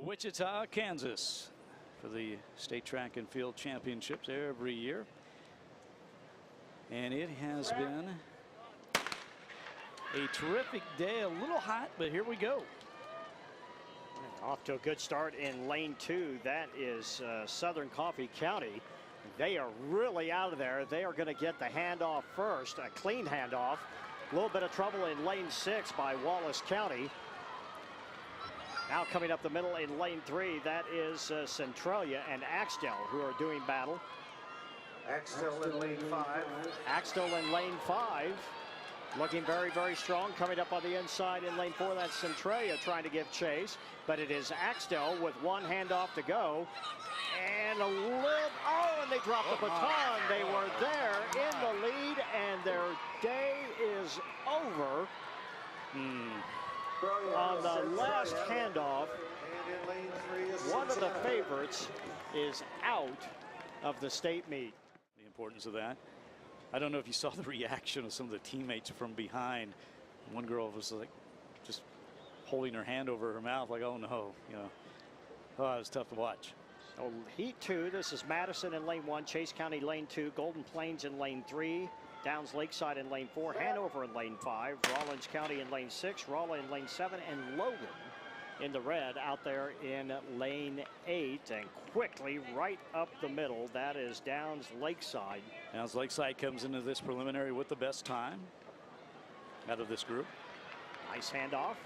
Wichita, Kansas for the state track and field championships every year. And it has been a terrific day. A little hot, but here we go. Off to a good start in lane 2. That is Southern Coffee County. They are really out of there. They are going to get the handoff first, a clean handoff. A little bit of trouble in lane 6 by Wallace County. Now coming up the middle in lane 3, that is Centralia and Axtell who are doing battle. Axtell in lane 5. Axtell in lane 5. Looking very, very strong. Coming up on the inside in lane 4, that's Centralia trying to give chase. But it is Axtell with one handoff to go. And a little, and they dropped the baton. They were there in the lead, and their day is over. On the last handoff, one of the favorites is out of the state meet. The importance of that. I don't know if you saw the reaction of some of the teammates from behind. One girl was like just holding her hand over her mouth like, oh no, you know. Oh, it was tough to watch. So heat 2, this is Madison in lane 1, Chase County lane 2, Golden Plains in lane 3, Downs Lakeside in lane 4, Hanover in lane 5, Rawlins County in lane 6, Rolla in lane 7, and Logan in the red out there in lane 8. And quickly right up the middle, that is Downs Lakeside. Downs Lakeside comes into this preliminary with the best time out of this group. Nice handoff.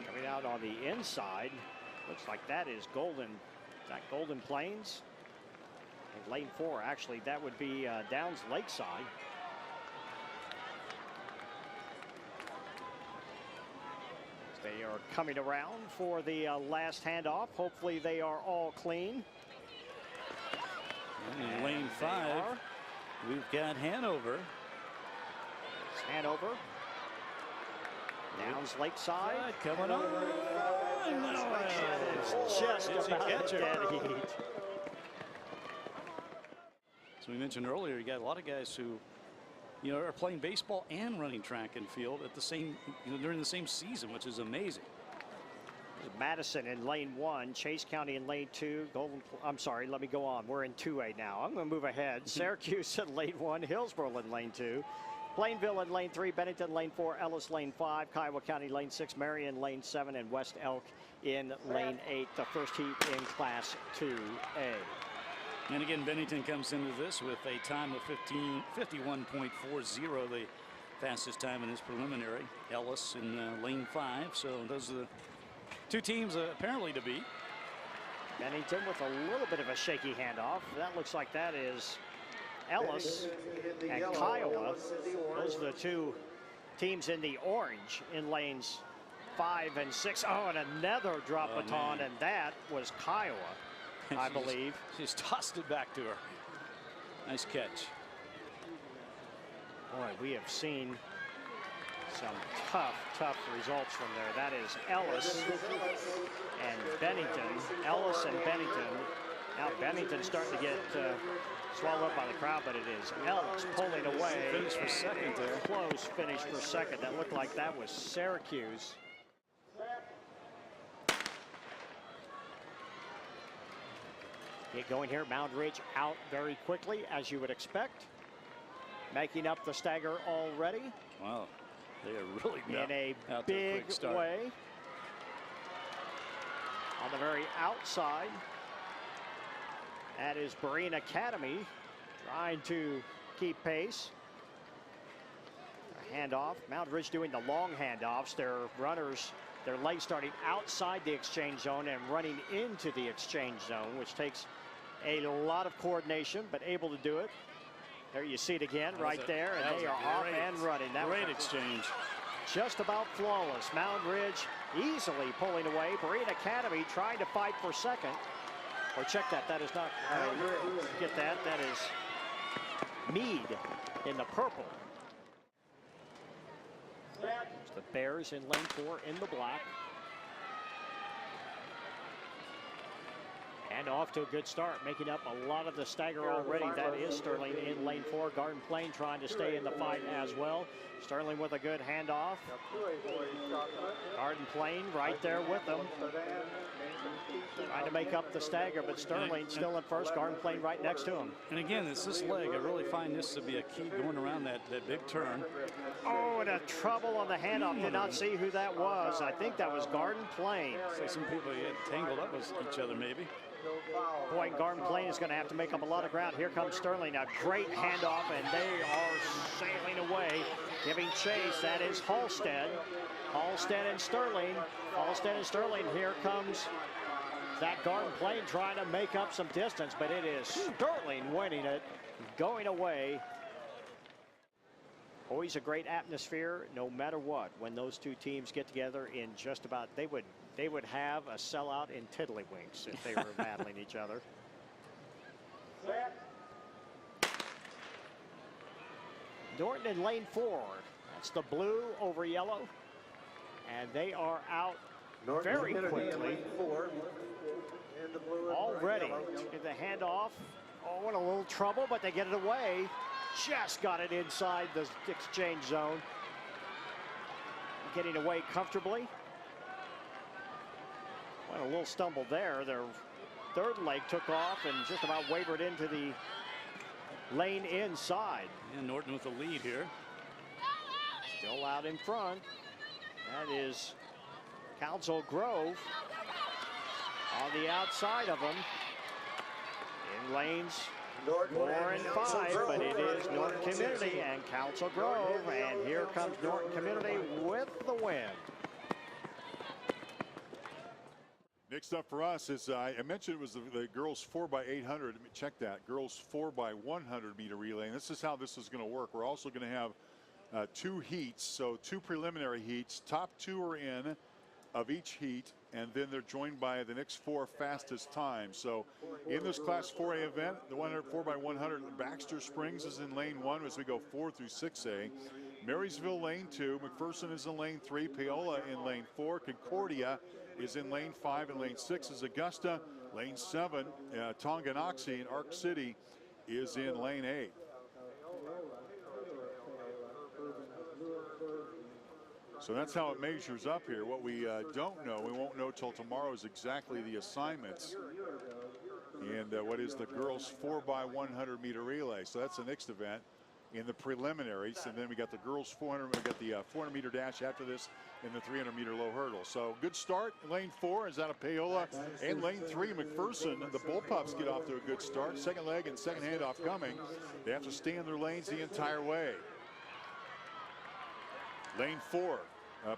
Coming out on the inside. Looks like that is Golden. Is that Golden Plains? In lane 4, actually, that would be Downs Lakeside. They are coming around for the last handoff. Hopefully they are all clean. And in lane 5, we've got Hanover. It's Hanover. Downs Lakeside. Coming on. No, it's just about a dead heat. As we mentioned earlier, you got a lot of guys who, you know, are playing baseball and running track and field at the same, you know, during the same season, which is amazing. Madison in lane 1, Chase County in lane 2, I'm sorry, let me go on. We're in 2A now. I'm going to move ahead. Syracuse in lane 1, Hillsborough in lane 2, Plainville in lane 3, Bennington lane 4, Ellis lane 5, Kiowa County lane 6, Marion lane 7, and West Elk in lane 8. The first heat in Class 2A. And again, Bennington comes into this with a time of 51.40, the fastest time in this preliminary. Ellis in lane 5. So those are the two teams apparently to beat. Bennington with a little bit of a shaky handoff. That looks like that is Ellis and Kiowa. Those are the two teams in the orange in lanes 5 and 6. Oh, and another drop baton, and that was Kiowa, I believe. She's tossed it back to her. Nice catch. Boy, we have seen some tough results from there. That is Ellis and Bennington. Ellis and Bennington. Now Bennington's starting to get swallowed up by the crowd, but it is Ellis pulling away. Finish for second there. Close finish for second. That looked like that was Syracuse. Get going here. Mound Ridge out very quickly, as you would expect. Making up the stagger already. Wow, they are really in a big way. On the very outside, that is Marine Academy trying to keep pace. A handoff. Mound Ridge doing the long handoffs. Their runners, their legs starting outside the exchange zone and running into the exchange zone, which takes a lot of coordination, but able to do it. There you see it again, right there, and they are off and running. That great exchange. Just about flawless. Mound Ridge easily pulling away. Marine Academy trying to fight for second. Or check that. That is not. Get that. That is Meade in the purple. It's the Bears in lane 4 in the black. And off to a good start, making up a lot of the stagger already. That is Sterling in lane 4. Garden Plain trying to stay in the fight as well. Sterling with a good handoff. Garden Plain right there with them. Trying to make up the stagger, but Sterling still in first. Garden Plain right next to him. And again, it's this leg. I really find this to be a key going around that big turn. Oh, and a trouble on the handoff. Did not see who that was. I think that was Garden Plain. So some people get tangled up with each other maybe. Boy, Garden Plain is going to have to make up a lot of ground. Here comes Sterling, a great handoff, and they are sailing away, giving chase. That is Halstead. Halstead and Sterling. Halstead and Sterling. Here comes that Garden Plain trying to make up some distance, but it is Sterling winning it, going away. Always a great atmosphere, no matter what. When those two teams get together, in just about, they would have a sellout in Tiddlywinks if they were battling each other. Norton in lane 4. That's the blue over yellow, and they are out very quickly. Already in the handoff. Oh, in a little trouble, but they get it away. Just got it inside the exchange zone. Getting away comfortably. Well, a little stumble there. Their third leg took off and just about wavered into the lane inside. And Norton with the lead here. Still out in front. That is Council Grove on the outside of them. In lanes 4 and 5, but it is Norton Community and Council Grove, and here comes Norton Community with the win. Next up for us is, I mentioned it was the girls 4x800. Let me check that. Girls 4x100 meter relay. And this is how this is going to work. We're also going to have 2 heats, so 2 preliminary heats. Top 2 are in of each heat, and then they're joined by the next 4 fastest times. So in this Class 4A event, the 4x100, Baxter Springs is in lane 1 as we go 4 through 6A. Marysville lane 2, McPherson is in lane 3, Paola in lane 4, Concordia is in lane 5, and lane 6 is Augusta. Lane 7, Tonganoxie and Arc City is in lane 8. So that's how it measures up here. What we don't know, we won't know till tomorrow, is exactly the assignments and what is the girls 4x100 meter relay. So that's the next event in the preliminaries, and then we got the girls 400. We got the 400 meter dash after this, and the 300 meter low hurdle. So good start. Lane 4 is out of Paola, and lane 3 McPherson. The Bullpups get off to a good start. Second leg and second handoff coming. They have to stay in their lanes the entire way. Lane 4.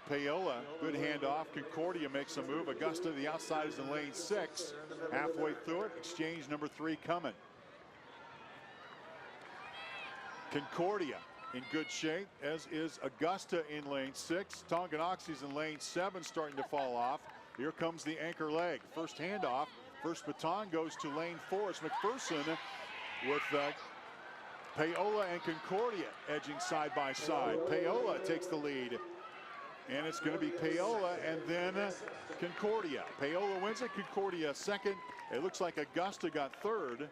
Paola, good handoff. Concordia makes a move. Augusta, the outside, is in lane 6. Halfway through it, exchange number 3 coming. Concordia in good shape, as is Augusta in lane 6. Tonganoxie's in lane 7, starting to fall off. Here comes the anchor leg. First handoff. First baton goes to lane 4. It's McPherson with Paola and Concordia edging side by side. Paola takes the lead. And it's going to be Paola and then Concordia. Paola wins it, Concordia second. It looks like Augusta got third.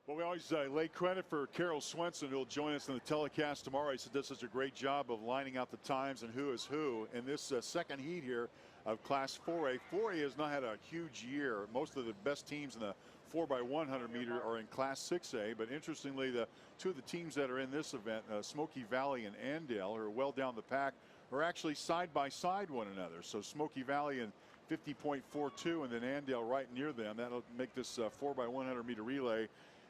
Well, we always lay credit for Carol Swenson, who will join us in the telecast tomorrow. He does such a great job of lining out the times and who is who. In this second heat here of Class 4A. 4A has not had a huge year. Most of the best teams in the 4x100 meter are in Class 6A. But interestingly, the 2 of the teams that are in this event, Smoky Valley and Andale, are well down the pack, are actually side by side one another. So Smoky Valley in 50.42, and then Andale right near them. That'll make this 4x100 meter relay.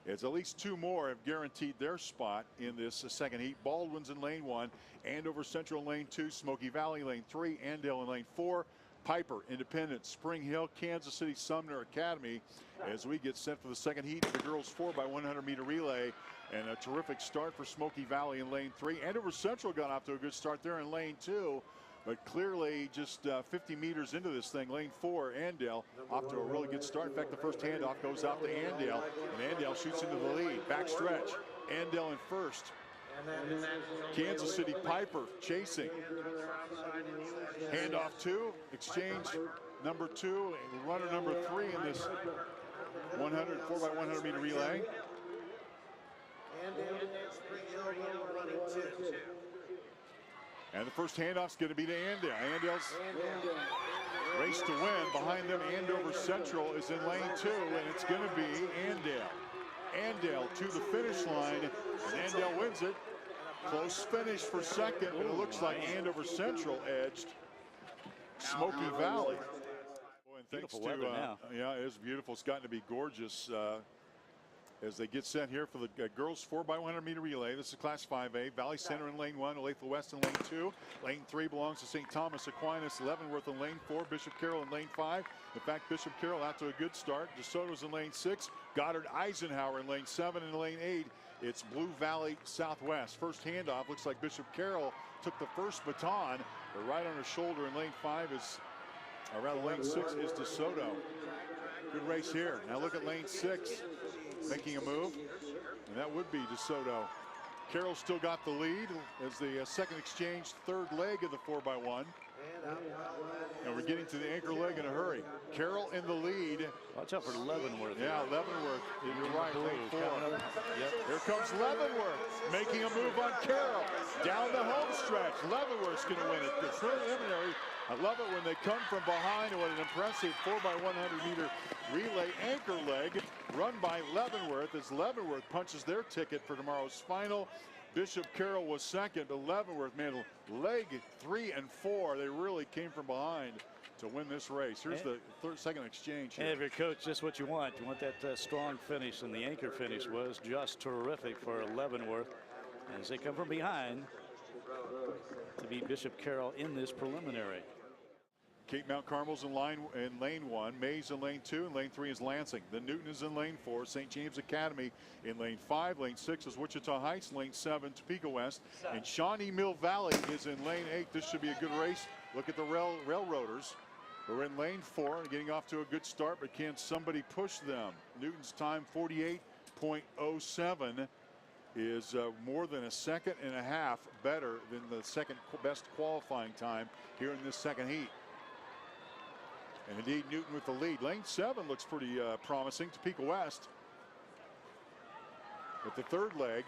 It's at least 2 more have guaranteed their spot in this second heat. Baldwin's in lane 1, Andover Central in lane 2, Smoky Valley lane 3, Andale in lane 4, Piper, Independent, Spring Hill, Kansas City, Sumner Academy, as we get set for the second heat of the girls 4x100 meter relay. And a terrific start for Smoky Valley in lane 3. Andover Central got off to a good start there in lane 2. But clearly just 50 meters into this thing, lane 4, Andale off to a really good start. In fact, the first handoff goes out to Andale, and Andale shoots into the lead. Back stretch, Andale in first. Kansas City Piper chasing. Handoff 2, exchange number 2, and runner number 3 in this 4 by 100 meter relay. And the first handoff's going to be to Andale. Andale's race to win. Behind them, Andover Central is in lane 2, and it's going to be Andale. Andale to the finish line, and Andale wins it. Close finish for second, but it looks like Andover Central edged Smoky Valley. Boy, and thanks to, yeah, it is beautiful. It's gotten to be gorgeous as they get set here for the girls 4 by 100 meter relay. This is Class 5A. Valley Center in lane 1, Olathe West in lane 2. Lane 3 belongs to St. Thomas Aquinas, Leavenworth in lane 4, Bishop Carroll in lane 5. In fact, Bishop Carroll out to a good start. DeSoto's in lane 6. Goddard Eisenhower in lane 7. And in lane 8, it's Blue Valley Southwest. First handoff looks like Bishop Carroll took the first baton, but right on her shoulder in lane 5 is, around lane 6 is DeSoto. Good race here. Now look at lane 6. Making a move, and that would be DeSoto. Carroll still got the lead as the second exchange, third leg of the 4 by 1. And we're getting to the anchor leg in a hurry. Carroll in the lead. Watch out for Leavenworth. Yeah, Leavenworth. You're right, lane 4. Yep. Here comes Leavenworth making a move on Carroll. Down the home stretch. Leavenworth's going to win it. The preliminary. I love it when they come from behind. What an impressive 4 by 100 meter relay anchor leg run by Leavenworth as Leavenworth punches their ticket for tomorrow's final. Bishop Carroll was second, but Leavenworth, man, leg 3 and 4, they really came from behind to win this race. Here's the second exchange here. And if you're coach, just what you want. You want that strong finish, and the anchor finish was just terrific for Leavenworth as they come from behind to beat Bishop Carroll in this preliminary. Cape Mount Carmel's in lane 1, Mays in lane 2, and lane 3 is Lansing. Then Newton is in lane 4, St. James Academy in lane 5, lane 6 is Wichita Heights, lane 7 Topeka West, and Shawnee Mill Valley is in lane 8. This should be a good race. Look at the railroaders. We're in lane 4 and getting off to a good start, but can somebody push them? Newton's time 48.07 is more than a second and a half better than the second best qualifying time here in this second heat. And indeed, Newton with the lead. Lane 7 looks pretty promising. Topeka West. But the third leg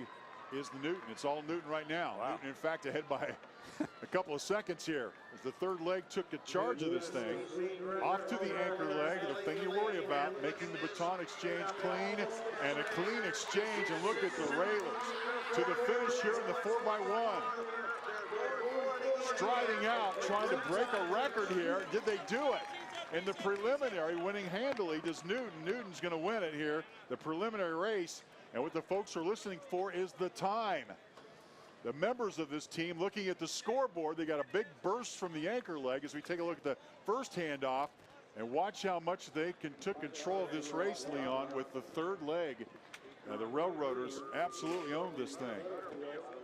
is the Newton. It's all Newton right now. Wow. Newton, in fact, ahead by a couple of seconds here. As the third leg took a charge of this thing. Off to the anchor leg. The thing you worry about, making the baton exchange clean. And a clean exchange. And look at the railers. To the finish here in the 4 by 1. Striding out, trying to break a record here. Did they do it? In the preliminary, winning handily does Newton. Newton's going to win it here, the preliminary race. And what the folks are listening for is the time. The members of this team looking at the scoreboard, they got a big burst from the anchor leg as we take a look at the first handoff and watch how much they took control of this race, Leon, with the third leg. The railroaders absolutely owned this thing.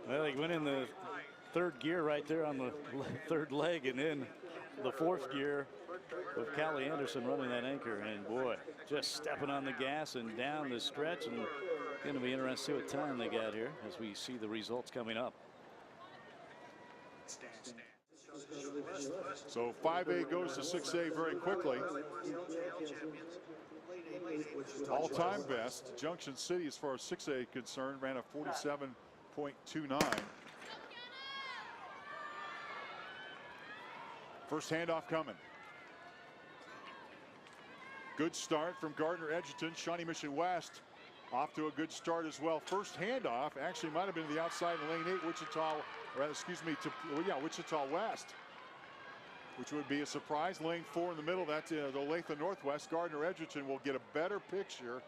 Well, they went in the third gear right there on the third leg, and then the fourth gear with Callie Anderson running that anchor, and boy, just stepping on the gas and down the stretch, and going to be interesting to see what time they got here as we see the results coming up. So 5A goes to 6A very quickly. All-time best. Junction City, as far as 6A concerned, ran a 47.29. First handoff coming. Good start from Gardner Edgerton. Shawnee Mission West off to a good start as well. First handoff actually might have been to the outside in lane 8, Wichita, or excuse me, Wichita West, which would be a surprise. Lane 4 in the middle, that's the Olathe Northwest. Gardner Edgerton will get a better picture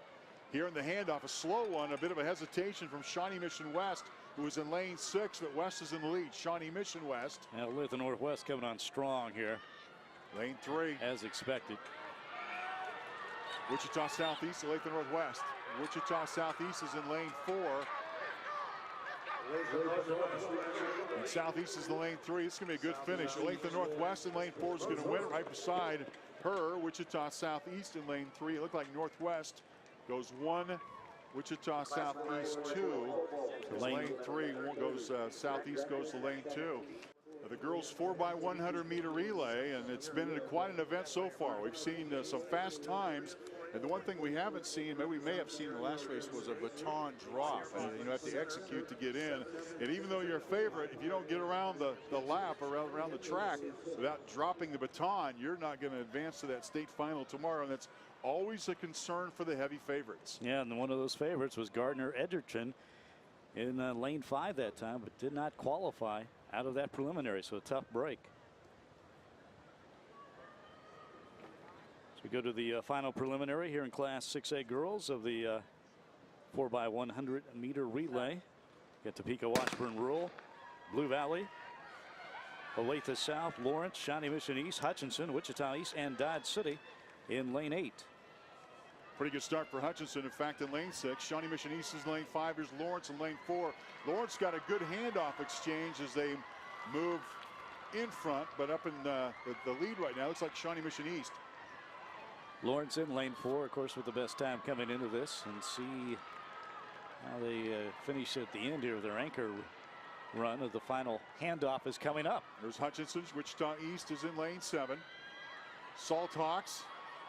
here in the handoff. A slow one, a bit of a hesitation from Shawnee Mission West, who is in lane 6, but West is in the lead. Shawnee Mission West. Now Olathe Northwest coming on strong here. Lane 3. As expected. Wichita Southeast, Olathe Northwest. Wichita Southeast is in lane 4. And Southeast is in lane 3. It's going to be a good finish. Olathe Northwest in lane 4 is going to win right beside her. Wichita Southeast in lane 3. It looked like Northwest goes 1. Wichita Southeast 2. Lane 3 goes Southeast goes to lane 2. The girls 4 by 100 meter relay, and it's been quite an event so far. We've seen some fast times And the one thing we haven't seen, maybe we may have seen in the last race, was a baton drop. And you have to execute to get in. And even though you're a favorite, if you don't get around the lap or around the track without dropping the baton, you're not going to advance to that state final tomorrow. And that's always a concern for the heavy favorites. Yeah, and one of those favorites was Gardner Edgerton in lane 5 that time, but did not qualify out of that preliminary. So a tough break. So we go to the final preliminary here in Class 6A girls of the 4x100 meter relay. Get Topeka, Washburn Rural, Blue Valley, Olathe South, Lawrence, Shawnee Mission East, Hutchinson, Wichita East, and Dodge City in lane 8. Pretty good start for Hutchinson. In fact, in lane 6, Shawnee Mission East is lane 5. Here's Lawrence in lane 4. Lawrence got a good handoff exchange as they move in front, but up in the lead right now, looks like Shawnee Mission East. Lawrence in lane 4, of course, with the best time coming into this, and see how they finish at the end here. Their anchor run of the final handoff is coming up. There's Hutchinson's. Wichita East is in lane 7. Salthawks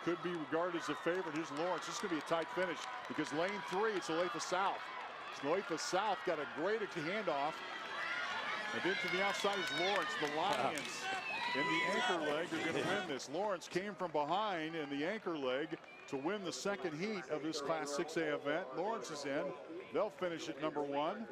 could be regarded as a favorite. Here's Lawrence. This is going to be a tight finish because lane 3, it's Olathe South. Olathe South got a great handoff. And then to the outside is Lawrence. The Lions in the anchor leg are going to win this. Lawrence came from behind in the anchor leg to win the second heat of this Class 6A event. Lawrence is in. They'll finish at number 1.